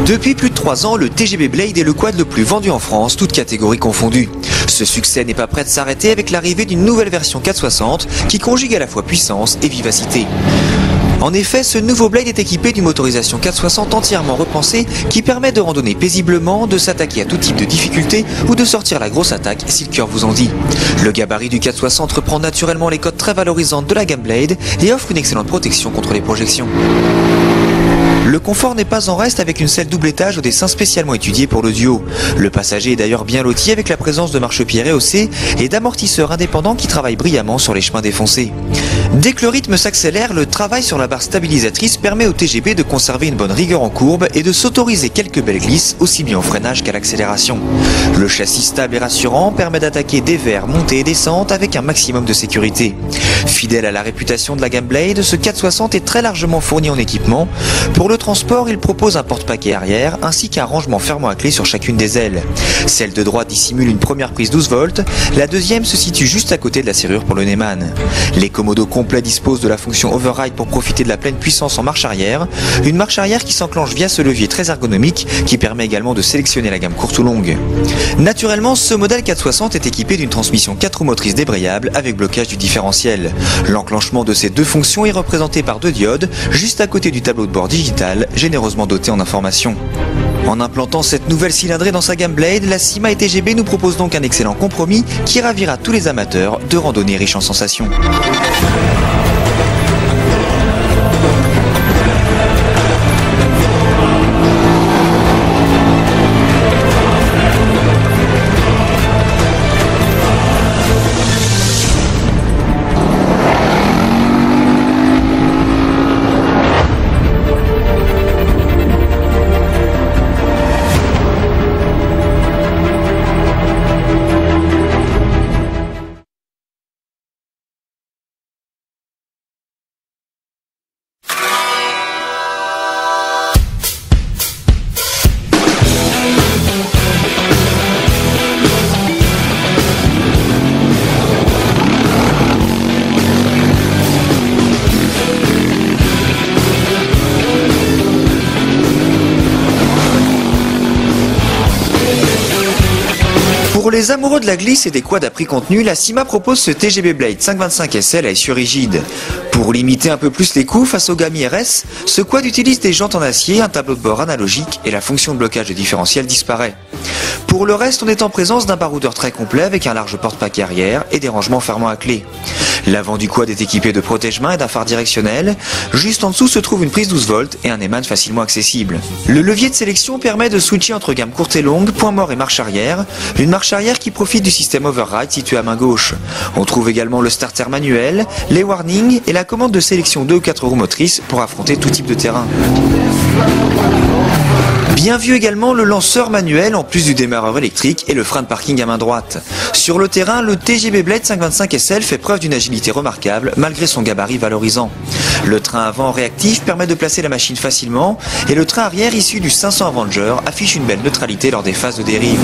Depuis plus de 3 ans, le TGB Blade est le quad le plus vendu en France, toutes catégories confondues. Ce succès n'est pas prêt de s'arrêter avec l'arrivée d'une nouvelle version 460 qui conjugue à la fois puissance et vivacité. En effet, ce nouveau Blade est équipé d'une motorisation 460 entièrement repensée qui permet de randonner paisiblement, de s'attaquer à tout type de difficulté ou de sortir la grosse attaque si le cœur vous en dit. Le gabarit du 460 reprend naturellement les codes très valorisantes de la gamme Blade et offre une excellente protection contre les projections. Le confort n'est pas en reste avec une selle double étage au dessin spécialement étudié pour le duo. Le passager est d'ailleurs bien loti avec la présence de marchepieds rehaussés et d'amortisseurs indépendants qui travaillent brillamment sur les chemins défoncés. Dès que le rythme s'accélère, le travail sur la barre stabilisatrice permet au TGB de conserver une bonne rigueur en courbe et de s'autoriser quelques belles glisses aussi bien au freinage qu'à l'accélération. Le châssis stable et rassurant permet d'attaquer des verts, montées et descentes avec un maximum de sécurité. Fidèle à la réputation de la gamme Blade, ce 460 est très largement fourni en équipement. Pour le transport, il propose un porte-paquet arrière ainsi qu'un rangement fermant à clé sur chacune des ailes. Celle de droite dissimule une première prise 12 volts, la deuxième se situe juste à côté de la serrure pour le Neumann. Les commodos complets disposent de la fonction override pour profiter de la pleine puissance en marche arrière, une marche arrière qui s'enclenche via ce levier très ergonomique qui permet également de sélectionner la gamme courte ou longue. Naturellement, ce modèle 460 est équipé d'une transmission 4 roues motrices débrayable avec blocage du différentiel. L'enclenchement de ces deux fonctions est représenté par 2 diodes juste à côté du tableau de bord digital, généreusement doté en informations. En implantant cette nouvelle cylindrée dans sa gamme Blade, la Syma et TGB nous propose donc un excellent compromis qui ravira tous les amateurs de randonnée riche en sensations. Pour les amoureux de la glisse et des quads à prix contenu, la Syma propose ce TGB Blade 525 SL à essieu rigide. Pour limiter un peu plus les coûts face au Gami RS, ce quad utilise des jantes en acier, un tableau de bord analogique et la fonction de blocage de différentiel disparaît. Pour le reste, on est en présence d'un baroudeur très complet avec un large porte-paquet arrière et des rangements fermant à clé. L'avant du quad est équipé de protège-mains et d'un phare directionnel. Juste en dessous se trouve une prise 12 volts et un Neumann facilement accessible. Le levier de sélection permet de switcher entre gamme courte et longue, point mort et marche arrière. Une marche arrière qui profite du système override situé à main gauche. On trouve également le starter manuel, les warnings et la commande de sélection 2 ou 4 roues motrices pour affronter tout type de terrain. Bien vu également le lanceur manuel en plus du démarreur électrique et le frein de parking à main droite. Sur le terrain, le TGB Blade 525 SL fait preuve d'une agilité remarquable malgré son gabarit valorisant. Le train avant réactif permet de placer la machine facilement et le train arrière issu du 500 Avenger affiche une belle neutralité lors des phases de dérive.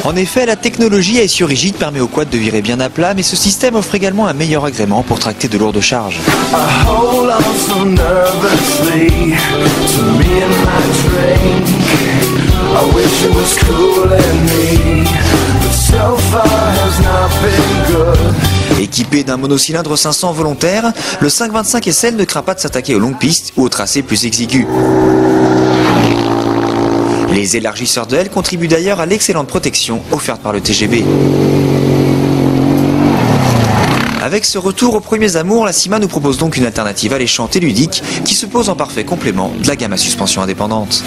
En effet, la technologie à essieu rigide permet au quad de virer bien à plat, mais ce système offre également un meilleur agrément pour tracter de lourdes charges. Équipé d'un monocylindre 500 volontaire, le 525 SL ne craint pas de s'attaquer aux longues pistes ou aux tracés plus exigus. Les élargisseurs d'ailes contribuent d'ailleurs à l'excellente protection offerte par le TGB. Avec ce retour aux premiers amours, la Syma nous propose donc une alternative alléchante et ludique qui se pose en parfait complément de la gamme à suspension indépendante.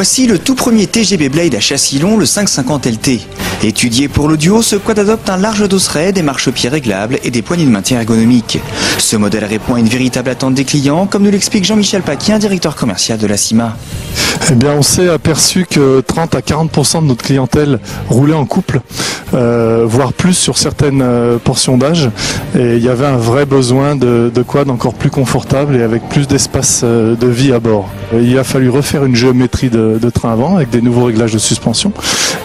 Voici le tout premier TGB Blade à châssis long, le 550 LT. Étudié pour l'audio, ce quad adopte un large dosseret, des marchepieds réglables et des poignées de maintien ergonomiques. Ce modèle répond à une véritable attente des clients, comme nous l'explique Jean-Michel Paquin, directeur commercial de la CIMA. Eh bien, on s'est aperçu que 30 à 40% de notre clientèle roulait en couple, voire plus sur certaines portions d'âge. Et il y avait un vrai besoin de quad encore plus confortable et avec plus d'espace de vie à bord. Il a fallu refaire une géométrie de train avant avec des nouveaux réglages de suspension.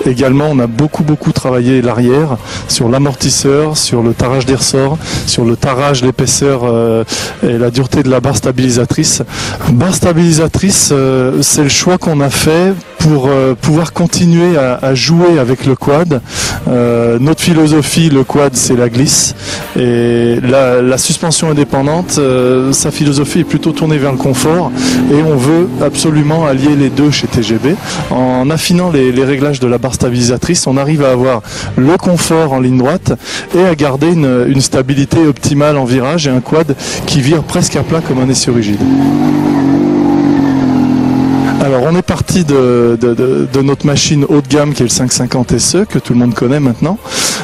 Également, on a beaucoup travaillé l'arrière sur l'amortisseur, sur le tarage des ressorts, sur le tarage, l'épaisseur et la dureté de la barre stabilisatrice. Barre stabilisatrice, c'est le choix qu'on a fait pour pouvoir continuer à jouer avec le quad. Notre philosophie, le quad, c'est la glisse. Et la suspension indépendante, sa philosophie est plutôt tournée vers le confort. Et on veut absolument allier les deux chez TGB. En affinant les réglages de la barre stabilisatrice, on arrive à avoir le confort en ligne droite et à garder une stabilité optimale en virage et un quad qui vire presque à plat comme un essieu rigide. Alors on est parti de notre machine haut de gamme qui est le 550 SE que tout le monde connaît maintenant.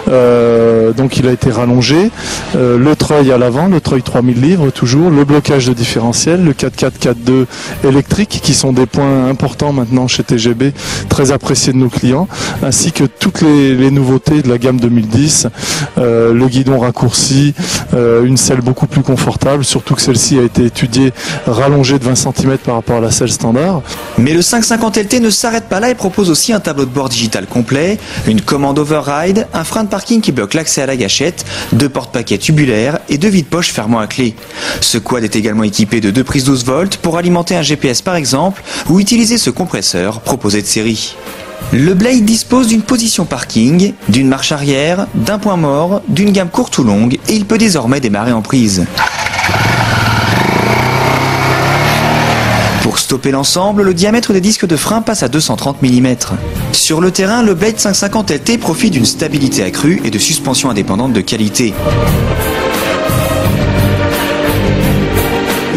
Donc il a été rallongé, le treuil à l'avant, le treuil 3000 livres toujours, le blocage de différentiel, le 4x4 4.2 électrique qui sont des points importants maintenant chez TGB, très appréciés de nos clients, ainsi que toutes les nouveautés de la gamme 2010, le guidon raccourci, une selle beaucoup plus confortable, surtout que celle-ci a été étudiée rallongée de 20 cm par rapport à la selle standard. Mais le 550 LT ne s'arrête pas là et propose aussi un tableau de bord digital complet, une commande override, un frein de parking qui bloque l'accès à la gâchette, 2 porte-paquets tubulaires et 2 vides-poches fermant à clé. Ce quad est également équipé de 2 prises 12 volts pour alimenter un GPS par exemple ou utiliser ce compresseur proposé de série. Le Blade dispose d'une position parking, d'une marche arrière, d'un point mort, d'une gamme courte ou longue et il peut désormais démarrer en prise. Pour stopper l'ensemble, le diamètre des disques de frein passe à 230 mm. Sur le terrain, le Blade 550 LT profite d'une stabilité accrue et de suspension indépendante de qualité.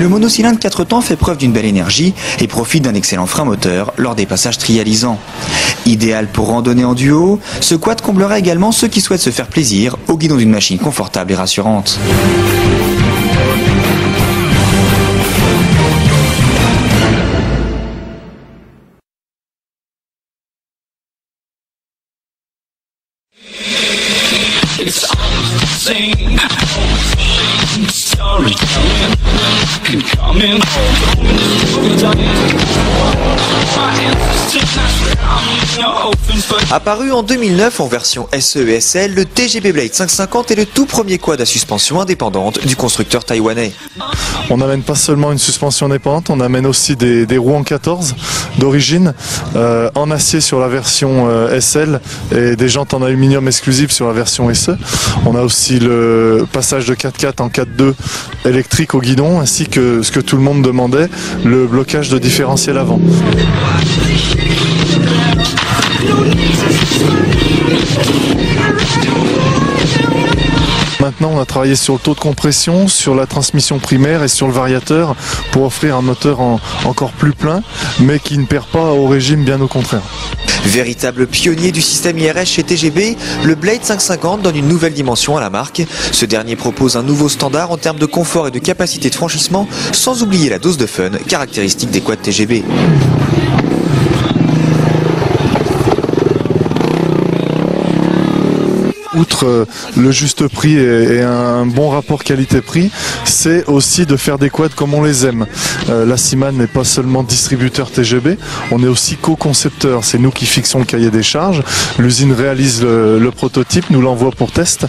Le monocylindre 4 temps fait preuve d'une belle énergie et profite d'un excellent frein moteur lors des passages trialisants. Idéal pour randonner en duo, ce quad comblera également ceux qui souhaitent se faire plaisir au guidon d'une machine confortable et rassurante. It's always the same, storytelling can come in Apparu en 2009 en version SE et SL, le TGB Blade 550 est le tout premier quad à suspension indépendante du constructeur taïwanais. On n'amène pas seulement une suspension indépendante, on amène aussi des roues en 14 d'origine, en acier sur la version SL et des jantes en aluminium exclusives sur la version SE. On a aussi le passage de 4x4 en 4.2 électrique au guidon, ainsi que ce que tout le monde demandait, le blocage de différentiel avant. Maintenant, on a travaillé sur le taux de compression, sur la transmission primaire et sur le variateur pour offrir un moteur encore plus plein, mais qui ne perd pas au régime, bien au contraire. Véritable pionnier du système IRS chez TGB, le Blade 550 donne une nouvelle dimension à la marque. Ce dernier propose un nouveau standard en termes de confort et de capacité de franchissement, sans oublier la dose de fun caractéristique des quads TGB. Outre le juste prix et un bon rapport qualité-prix, c'est aussi de faire des quads comme on les aime. La CIMA n'est pas seulement distributeur TGB, on est aussi co-concepteur. C'est nous qui fixons le cahier des charges. L'usine réalise le prototype, nous l'envoie pour test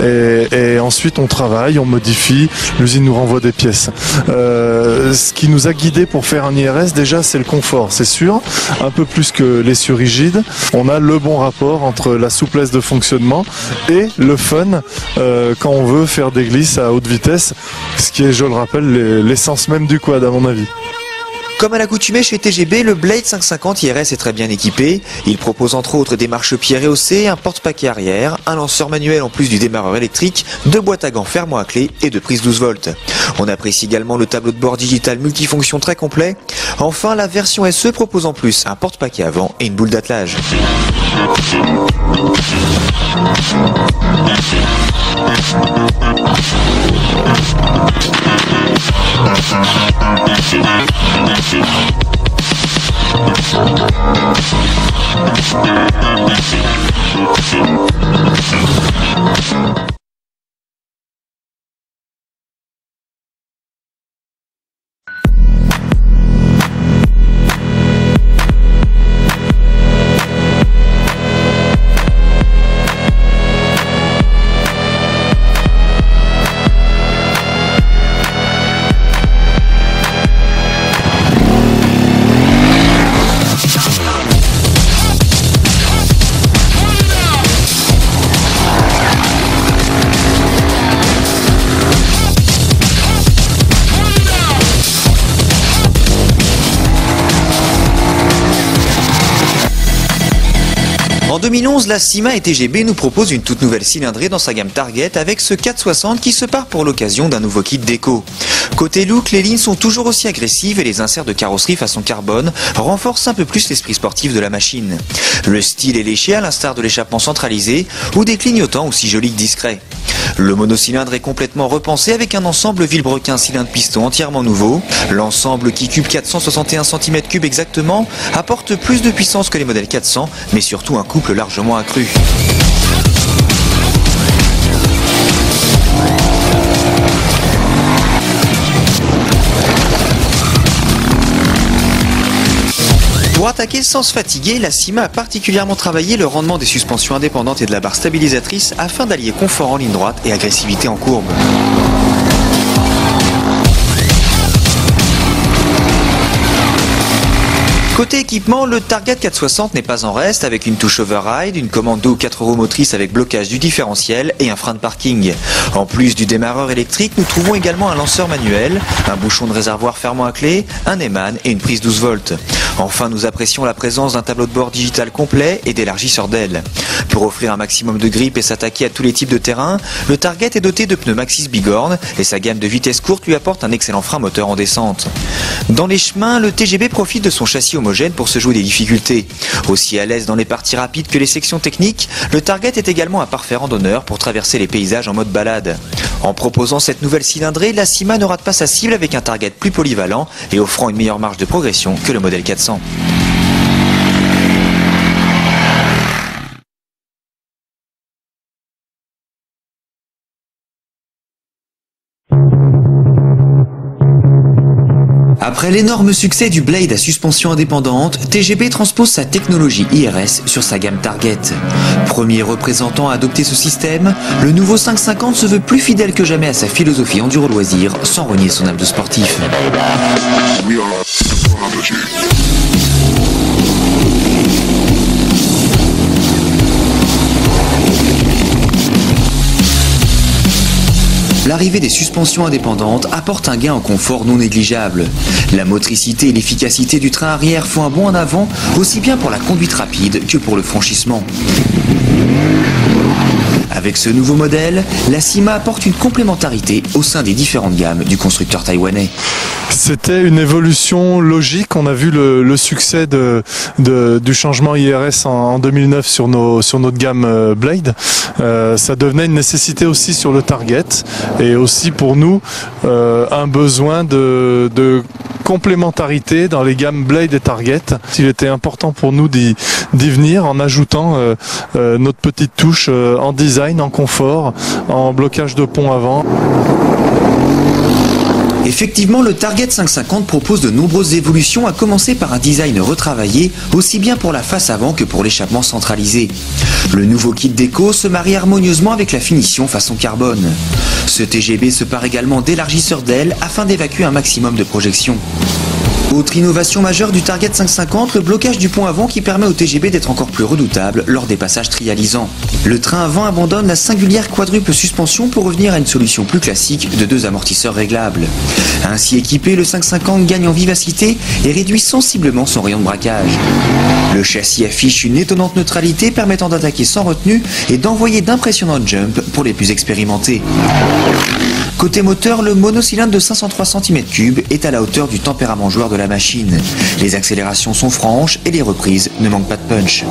et ensuite on travaille, on modifie, l'usine nous renvoie des pièces. Ce qui nous a guidés pour faire un IRS, déjà c'est le confort, c'est sûr, un peu plus que l'essieu rigide. On a le bon rapport entre la souplesse de fonctionnement et le fun quand on veut faire des glisses à haute vitesse, ce qui est, je le rappelle, l'essence même du quad à mon avis. Comme à l'accoutumée chez TGB, le Blade 550 IRS est très bien équipé. Il propose entre autres des marchepieds rehaussés, un porte-paquet arrière, un lanceur manuel en plus du démarreur électrique, 2 boîtes à gants fermement à clé et 2 prises 12 volts. On apprécie également le tableau de bord digital multifonction très complet. Enfin, la version SE propose en plus un porte-paquet avant et une boule d'attelage. En 2011, la Syma et TGB nous proposent une toute nouvelle cylindrée dans sa gamme Target avec ce 460 qui se part pour l'occasion d'un nouveau kit déco. Côté look, les lignes sont toujours aussi agressives et les inserts de carrosserie façon carbone renforcent un peu plus l'esprit sportif de la machine. Le style est léché à l'instar de l'échappement centralisé ou des clignotants aussi jolis que discrets. Le monocylindre est complètement repensé avec un ensemble vilebrequin cylindre-piston entièrement nouveau. L'ensemble qui cube 461 cm3 exactement apporte plus de puissance que les modèles 400, mais surtout un couple largement accru. Pour attaquer sans se fatiguer, la Syma a particulièrement travaillé le rendement des suspensions indépendantes et de la barre stabilisatrice afin d'allier confort en ligne droite et agressivité en courbe. Côté équipement, le Target 460 n'est pas en reste avec une touche override, une commande 2 ou 4 roues motrices avec blocage du différentiel et un frein de parking. En plus du démarreur électrique, nous trouvons également un lanceur manuel, un bouchon de réservoir fermant à clé, un Eman et une prise 12 volts. Enfin, nous apprécions la présence d'un tableau de bord digital complet et d'élargisseurs d'aile. Pour offrir un maximum de grip et s'attaquer à tous les types de terrain, le Target est doté de pneus Maxxis Bigorne et sa gamme de vitesse courte lui apporte un excellent frein moteur en descente. Dans les chemins, le TGB profite de son châssis homogène pour se jouer des difficultés. Aussi à l'aise dans les parties rapides que les sections techniques, le Target est également un parfait randonneur pour traverser les paysages en mode balade. En proposant cette nouvelle cylindrée, la Syma ne rate pas sa cible avec un Target plus polyvalent et offrant une meilleure marge de progression que le modèle 400. Après l'énorme succès du Blade à suspension indépendante, TGB transpose sa technologie IRS sur sa gamme Target. Premier représentant à adopter ce système, le nouveau 550 se veut plus fidèle que jamais à sa philosophie enduro-loisir, sans renier son âme de sportif. L'arrivée des suspensions indépendantes apporte un gain en confort non négligeable. La motricité et l'efficacité du train arrière font un bond en avant, aussi bien pour la conduite rapide que pour le franchissement. Avec ce nouveau modèle, la Syma apporte une complémentarité au sein des différentes gammes du constructeur taïwanais. C'était une évolution logique. On a vu le succès du changement IRS en 2009 sur notre gamme Blade. Ça devenait une nécessité aussi sur le Target et aussi pour nous un besoin de complémentarité dans les gammes Blade et Target. Il était important pour nous d'y venir en ajoutant notre petite touche en design, en confort, en blocage de pont avant. Effectivement, le Target 550 propose de nombreuses évolutions, à commencer par un design retravaillé, aussi bien pour la face avant que pour l'échappement centralisé. Le nouveau kit déco se marie harmonieusement avec la finition façon carbone. Ce TGB se part également d'élargisseurs d'aile afin d'évacuer un maximum de projection. Autre innovation majeure du Target 550, le blocage du pont avant qui permet au TGV d'être encore plus redoutable lors des passages trialisants. Le train avant abandonne la singulière quadruple suspension pour revenir à une solution plus classique de 2 amortisseurs réglables. Ainsi équipé, le 550 gagne en vivacité et réduit sensiblement son rayon de braquage. Le châssis affiche une étonnante neutralité permettant d'attaquer sans retenue et d'envoyer d'impressionnants jumps pour les plus expérimentés. Côté moteur, le monocylindre de 503 cm3 est à la hauteur du tempérament joueur de la machine. Les accélérations sont franches et les reprises ne manquent pas de punch.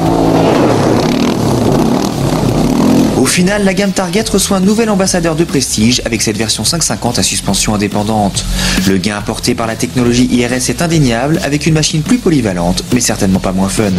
Au final, la gamme Target reçoit un nouvel ambassadeur de prestige avec cette version 550 à suspension indépendante. Le gain apporté par la technologie IRS est indéniable avec une machine plus polyvalente mais certainement pas moins fun.